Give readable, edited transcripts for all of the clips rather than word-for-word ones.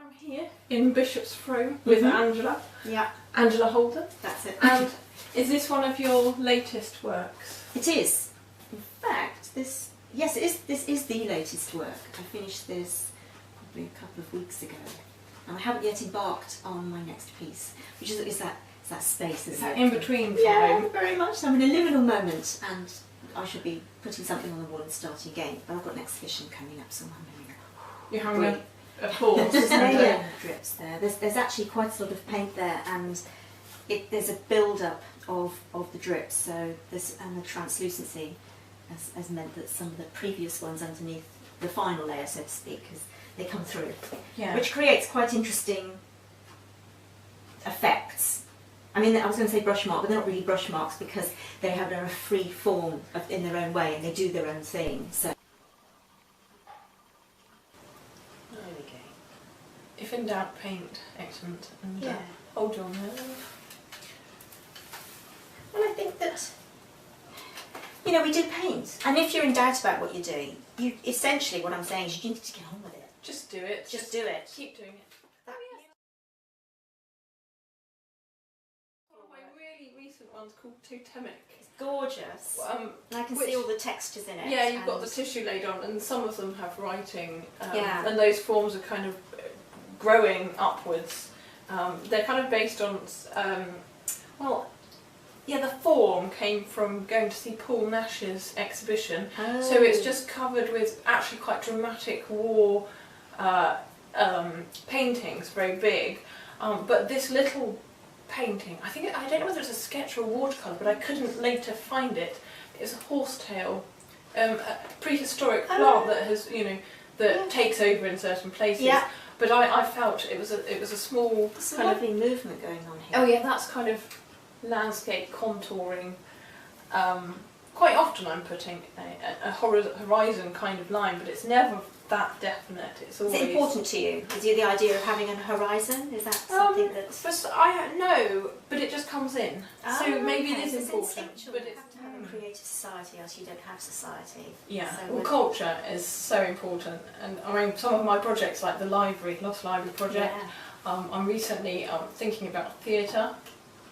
I'm here in Bishops Frome with Angela. Yeah. Angela Holden. That's it. And is this one of your latest works? It is. In fact, this is the latest work. I finished this probably a couple of weeks ago. And I haven't yet embarked on my next piece, which is that space. Is that in between? Yeah, very much. So I'm in a liminal moment, and I should be putting something on the wall and starting again. But I've got an exhibition coming up, so I'm having You're having a pause. There's drips there. There's actually quite a lot of paint there, and there's a build-up of the drips. So and the translucency has meant that some of the previous ones underneath the final layer, so to speak, they come through, which creates quite interesting effects. I mean, I was going to say brush mark, but they're not really brush marks because they're a free form in their own way, and they do their own thing. So there we go. If in doubt, paint. Excellent. And hold your nerve. Well, I think that we do paint, and if you're in doubt about what you're doing, essentially what I'm saying is you need to get on with it. Just do it. Just do it. Keep doing it. One of my really recent one's called Totemic. It's gorgeous. And I can see all the textures in it. Yeah, you've got the tissue laid on, and some of them have writing, and those forms are kind of growing upwards. They're kind of based on, the form came from going to see Paul Nash's exhibition, so it's just covered with actually quite dramatic war paintings, very big, but this little painting, I don't know whether it's a sketch or a watercolour, but I couldn't later find it. It's a horsetail, a prehistoric plant that has, that takes over in certain places. Yeah. But I felt it was a small kind of lovely movement going on here. Oh yeah, that's kind of landscape contouring. Quite often I'm putting a horizon kind of line, but it's never that definite. It's always. Is it important to you? Is the idea of having a horizon? Is that something that's? No, but it just comes in. So maybe it is important. But it's have to have a creative society, else you don't have society. Yeah. So well, culture is so important, and I mean some of my projects, like the Lost Library project. Yeah. I'm recently thinking about theatre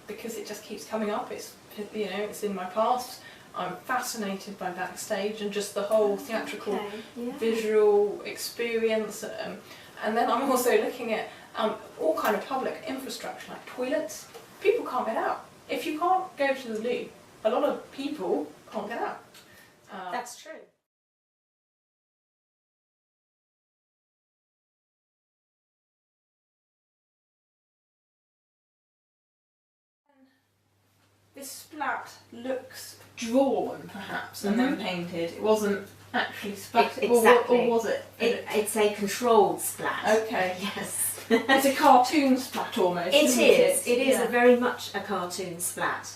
because it just keeps coming up. It's it's in my past. I'm fascinated by backstage and just the whole theatrical visual experience, and then I'm also looking at all kind of public infrastructure like toilets. People can't get out. If you can't go to the loo, a lot of people can't get out. That's true. This splat looks drawn, perhaps, and then painted. It wasn't actually splat, exactly. Or was it? It's a controlled splat. Okay. Yes. It's a cartoon splat almost. It is a very much a cartoon splat,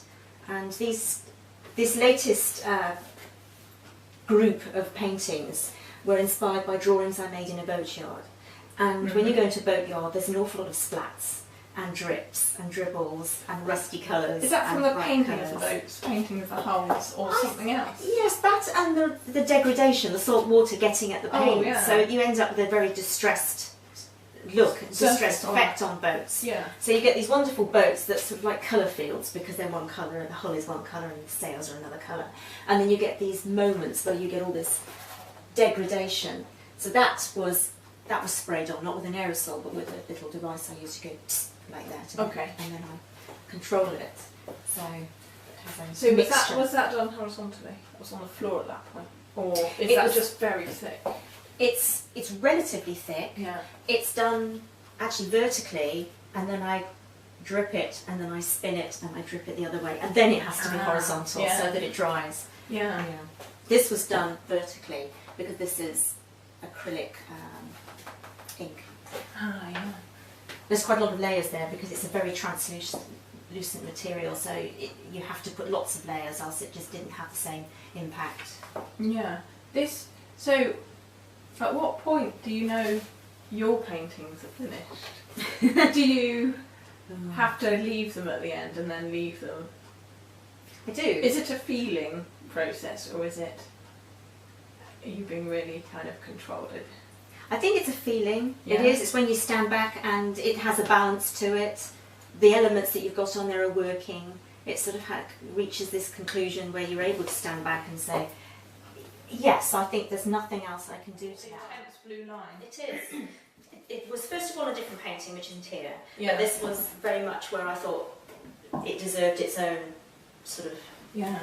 and this latest group of paintings were inspired by drawings I made in a boatyard. And when you go into a boatyard, there's an awful lot of splats and drips and dribbles and rusty colours. Is that from the painting of the boats, painting of the hulls, or something else? Yes, that and the degradation, the salt water getting at the paint. Oh, yeah. So you end up with a very distressed look, distressed effect on boats. Yeah. So you get these wonderful boats that sort of like colour fields because they're one colour and the hull is one colour and the sails are another colour. And then you get these moments where you get all this degradation. So that was sprayed on, not with an aerosol, but with a little device I used to go like that, and then I control it. So was that done horizontally? It was on the floor at that point, or is that just very thick? It's relatively thick. Yeah. It's done actually vertically, and then I drip it, and then I spin it, and I drip it the other way, and then it has to be horizontal so that it dries. Yeah. This was done vertically because this is acrylic ink. Ah, yeah. There's quite a lot of layers there because it's a very translucent material, so you have to put lots of layers, else it just didn't have the same impact. Yeah. So, at what point do you know your paintings are finished? Do you have to leave them at the end and then leave them? I do. Is it a feeling process, or is it, are you being really kind of controlled? I think it's a feeling. Yeah. It is. It's when you stand back and it has a balance to it. The elements that you've got on there are working. It sort of reaches this conclusion where you're able to stand back and say, yes, I think there's nothing else I can do to that. Intense blue line. It is. It was first of all a different painting, which isn't here. Yeah. But this was very much where I thought it deserved its own sort of... Yeah.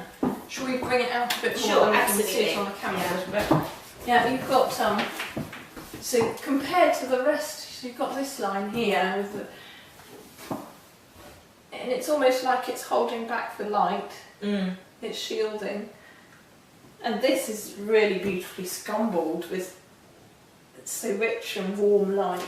Shall we bring it out a bit more? Sure, and we can absolutely. see it on the camera Yeah. a little bit. Yeah, you've got so compared to the rest, you've got this line here with the, and it's almost like it's holding back the light. It's shielding, and this is really beautifully scumbled with so rich and warm light.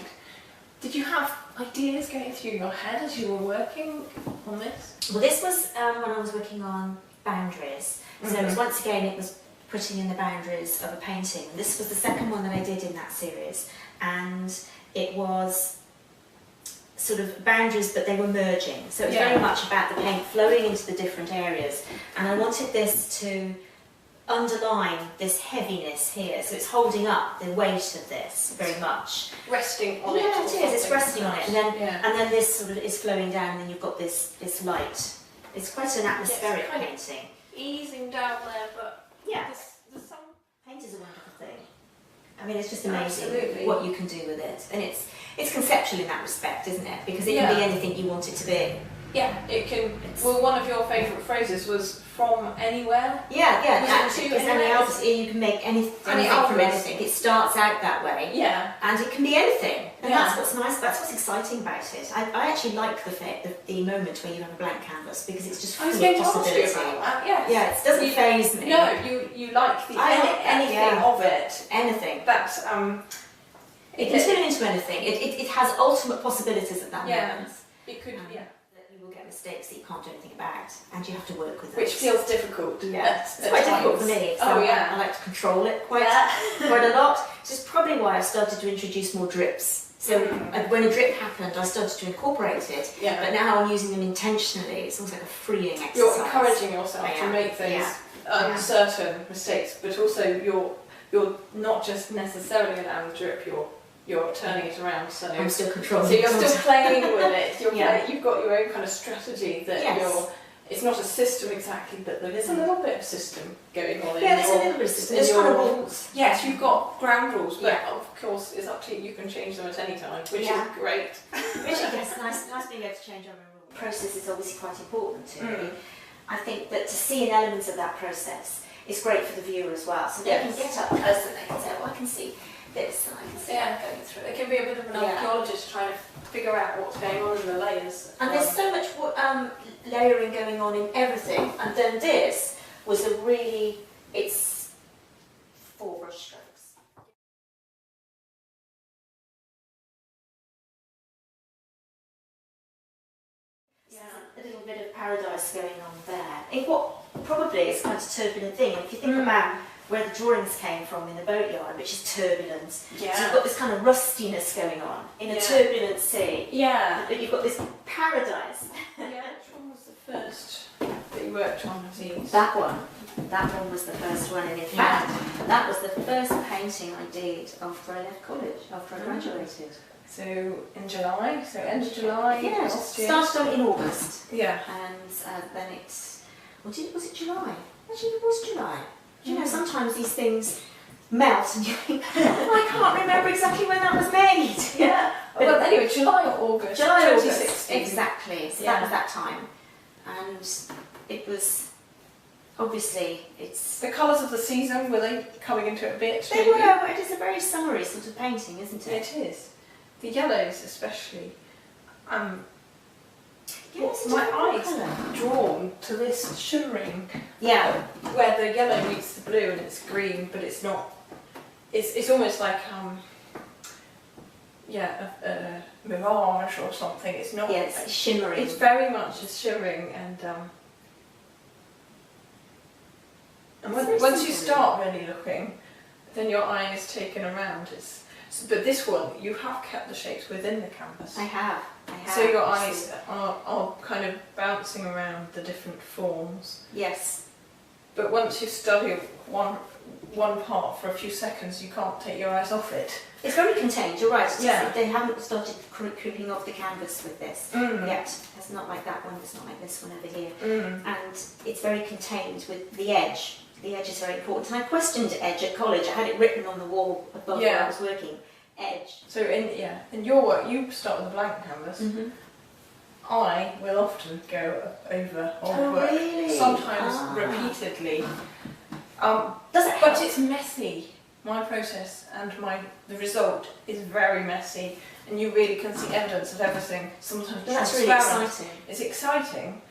Did you have ideas going through your head as you were working on this? Well, this was when I was working on boundaries. So it was, once again, it was putting in the boundaries of a painting. This was the second one that I did in that series, and it was sort of boundaries, but they were merging. So it was very much about the paint flowing into the different areas, and I wanted this to underline this heaviness here. So it's holding up the weight of this very much. Resting on it. Yeah, it is. It's resting on it, and then Yeah. and then this sort of is flowing down, and then you've got this light. It's quite an atmospheric kind of painting. Easing down there, but Yeah. there's some. Paint is a wonderful thing. I mean, it's just amazing Absolutely. what you can do with it, and it's conceptual in that respect, isn't it? Because it Yeah. can be anything you want it to be. Yeah, it can. Well, one of your favourite phrases was "from anywhere." Yeah, Was that's it it. too Because any anyway? else, you can make anything from albums. anything. It starts out that way, Yeah, and it can be anything. And Yeah. that's what's nice. That's what's exciting about it. I actually like the moment where you have a blank canvas, because it's just I was full going of to ask you possibility. about that. Yes. Yeah, it doesn't faze me. No, you like the I like anything yeah. of it. Anything. That's It can turn into anything. It has ultimate possibilities at that Yeah. moment. It could, That you will get mistakes that you can't do anything about, and you have to work with it. which feels difficult. Yeah, it's quite difficult for me. So Oh yeah. I like to control it quite Yeah. a lot. This is probably why I started to introduce more drips. So when a drip happened, I started to incorporate it. Yeah. But now I'm using them intentionally. It's almost like a freeing exercise. You're encouraging yourself I to am. make those Yeah. uncertain mistakes, but also you're not just necessarily allowing the drip. You're turning it around. So I'm still controlling. So you're still playing with it. Yeah. You've got your own kind of strategy that Yes. it's not a system exactly, but there is a little bit of system going on. Yeah, in there's your, a little bit of system. in There's your- kind of rules. Yes, you've got ground rules, but Yeah. of course it's up to you. You can change them at any time, which Yeah. is great. Which I guess nice being able to change our own rules. The process is obviously quite important to me. I think that to see an element of that process is great for the viewer as well. So they can Yes. get up close and they can say, well, I can see this and I can see that going through. It can be a bit of an Yeah. archaeologist trying to figure out what's going on in the layers. And there's so much layering going on in everything. And then this was it's 4 brush strokes. Yeah. A little bit of paradise going on there. In what probably is quite a turbulent thing. And if you think about where the drawings came from in the boatyard, which is turbulent. So you've got this kind of rustiness going on in a turbulent sea. Yeah. But you've got this paradise. Yeah. Which one was the first that you worked on of these? That one was the first one, and in fact, that was the first painting I did after I left college, after I graduated. So in July, so end of July. Yeah, last year. started on in August, Yeah. and then was it July? Actually, it was July. You know, sometimes these things melt, and you think, oh, I can't remember exactly when that was made. Yeah. Well, anyway, July or August. July, 2016. August, exactly. So that was that time, and it was obviously it's. The colours of the season, were they coming into it a bit? They were. It is a very summery sort of painting, isn't it? It is. The yellows, especially. Yeah, it's a My different eyes colour. drawn to this shimmering, Yeah. where the yellow meets the blue and it's green, but it's not. It's almost like a mirage or something. It's not. Yeah, it's shimmering. It's very much a shimmering and very once you simple, start really looking, then your eye is taken around. But this one, you have kept the shapes within the canvas. I have. So your eyes are kind of bouncing around the different forms. Yes. but once you study one part for a few seconds, you can't take your eyes off it. It's very contained, you're right. It's Yeah. just, they haven't started creeping off the canvas with this Mm. yet. It's not like that one, it's not like this one over here. Mm. And it's very contained with the edge. The edge is very important. And I questioned edge at college. I had it written on the wall above where I was working. Edge. So in your work, you start with a blank canvas. Mm-hmm. I will often go over old Oh, work, really? sometimes repeatedly. Does it But help? it's messy. My process and the result is very messy, and you really can see evidence of everything. Sometimes That's really transparent. exciting. It's exciting,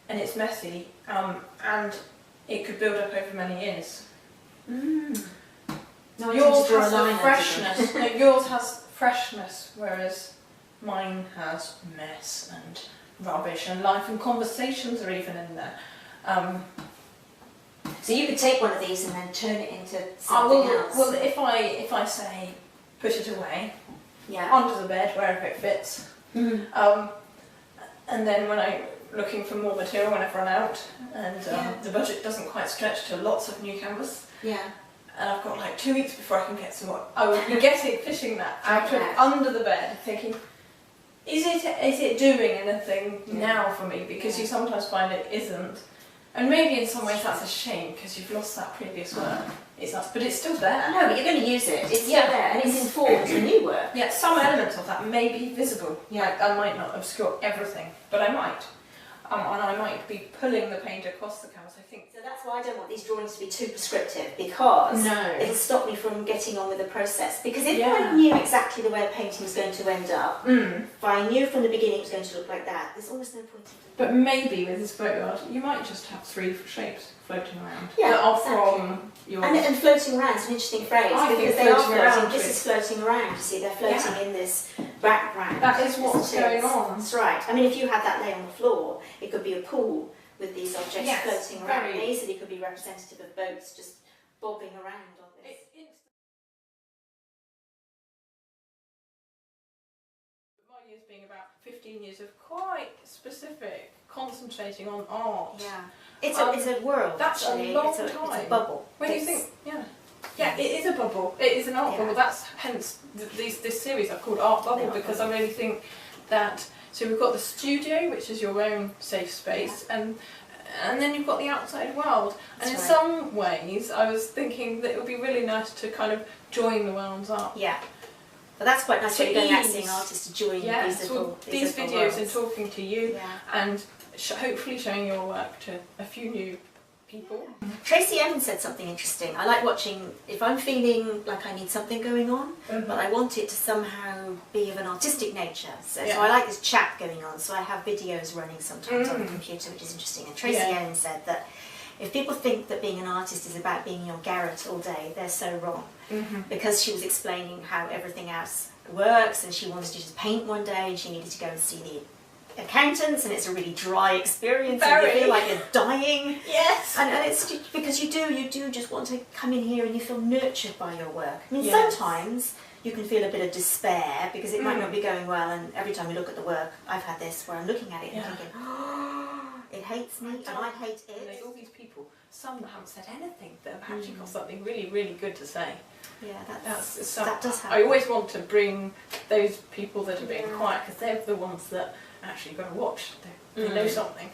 and it's messy, and it could build up over many years. Mm. No, I Yours tend to draw a has line the under freshness. them. No, yours has freshness, whereas mine has mess and rubbish and life, and conversations are even in there. So you could take one of these and then turn it into I something will, else. well, if I say put it away Yeah. under the bed wherever it fits, Mm. and then when I'm looking for more material when I've run out and the budget doesn't quite stretch to lots of new canvas, Yeah. and I've got like 2 weeks before I can get some more, I would be fishing that out of Yeah. under the bed, thinking, is it doing anything now for me? Because you sometimes find it isn't. And maybe in some ways that's a shame because you've lost that previous work. But it's still there. No, but you're going to use it. It's Yeah. still there, and it's informed the new work. Yeah, some elements of that may be visible. Yeah. Like I might not obscure everything, but I might. And I might be pulling the paint across the canvas, I think. So that's why I don't want these drawings to be too prescriptive, because No. it'll stop me from getting on with the process. Because if Yeah. I knew exactly the way a painting was going to end up, if I knew from the beginning it was going to look like that, there's almost no point in But maybe with this boatyard, you might just have 3 shapes floating around. Yeah, that are exactly. from your... And floating around is an interesting phrase, I think because they are floating around floating. This too. is floating around, you see, they're floating in this background. That is what's Isn't it? going on. That's right. I mean, if you had that lay on the floor, it could be a pool with these objects Yes, floating around. very. They easily could be representative of boats just bobbing around on this. My years being about 15 years of quite specific, concentrating on art. Yeah. It's a world, That's actually. a long It's time. a bubble. When you think, yeah, it is a bubble. It is an art Yeah. bubble. That's hence this series I've called Art Bubble, Art because Bubble. I really think that. So we've got the studio, which is your own safe space, and then you've got the outside world. And That's in right. some ways, I was thinking that it would be really nice to kind of join the worlds up. Yeah. But that's quite nice To when you're going out ease. seeing artists to join Yeah, these little these little videos and worlds. talking to you, Yeah. and hopefully showing your work to a few new people. Tracy Emin said something interesting. I like watching, if I'm feeling like I need something going on, but I want it to somehow be of an artistic nature. So I like this chat going on, so I have videos running sometimes on the computer, which is interesting. And Tracy Emin said that if people think that being an artist is about being in your garret all day, they're so wrong. Because she was explaining how everything else works, and she wanted to just paint one day, and she needed to go and see the accountants, and it's a really dry experience, and you feel like you're dying. Yes. And it's because you do just want to come in here and you feel nurtured by your work. I mean, Yes. sometimes you can feel a bit of despair because it might not be going well, and every time you look at the work, I've had this where I'm looking at it and thinking, oh, it hates me and I hate And there's it. all these people, some that haven't said anything, that have actually got something really, really good to say. Yeah, That does I happen. always want to bring those people that are being quiet, because they're the ones that actually you've got to watch. They know something.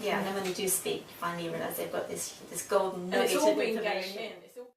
Yeah, and then when they do speak, you finally realise they've got this golden And nugget it's all of been going information. in. It's all